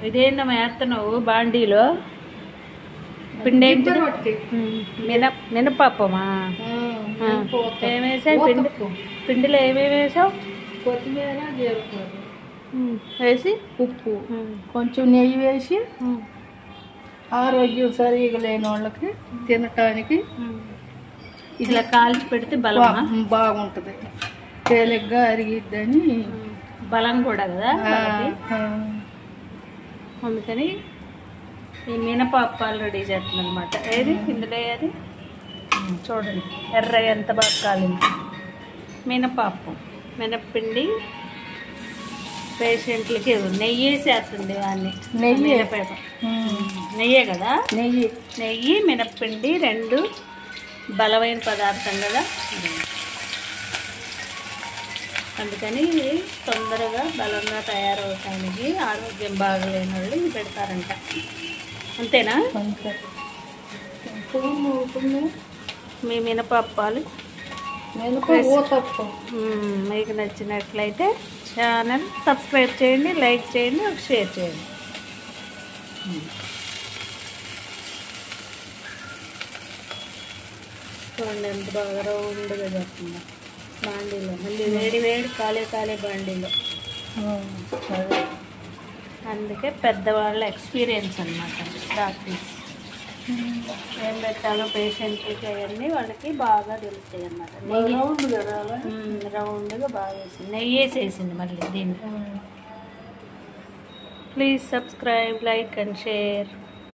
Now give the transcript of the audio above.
ఇదేందమ్మా వేస్తున్నావు బాండీలో? పిండి ఏంటి? మినపప్పమా? ఏమేసావు పిండి? పిండిలో ఏమేమి వేసావు? కొత్తిమీర, జీలకర్ర వేసి ఉప్పు కొంచెం నెయ్యి వేసి ఆరోగ్యం సరిగా లేని వాళ్ళకి తినటానికి ఇట్లా కాల్చి పెడితే బలం బాగుంటుంది, తేలిగ్గా అరిగిద్దని. బలం కూడా కదా, అందుకని ఈ మినపప్పాలు రెడీ చేస్తుంది అనమాట. ఏది ఇందులో అది చూడండి, ఎర్ర ఎంత బాగా కాలింది. మినపప్పు, మినప్పిండి పేషెంట్లకి నెయ్యి వేసేస్తుంది. దాన్ని నెయ్యే కదా, నెయ్యి మినప్పిండి రెండు బలమైన పదార్థం కదా, అందుకని ఇది తొందరగా బలంగా తయారవటానికి ఆరోగ్యం బాగలేని వాళ్ళు ఇది పెడతారంట. అంతేనా? మీ మినపప్పాలు మీకు నచ్చినట్లయితే ఛానల్ సబ్స్క్రైబ్ చేయండి, లైక్ చేయండి, షేర్ చేయండి. చూడండి ఎంత బాగా రౌండ్గా చేస్తుందా బాండీలో. మళ్ళీ వేడి వేడి కాలే బాండీలో. అందుకే పెద్దవాళ్ళ ఎక్స్పీరియన్స్ అనమాట. డాక్టర్స్ ఏం పెట్టాలో పేషెంట్లకి అవన్నీ వాళ్ళకి బాగా తెలుస్తాయి అన్నమాట. రౌండ్గా బాగా వేసింది, నెయ్యి వేసేసింది మళ్ళీ దీన్ని. Please subscribe, like and share.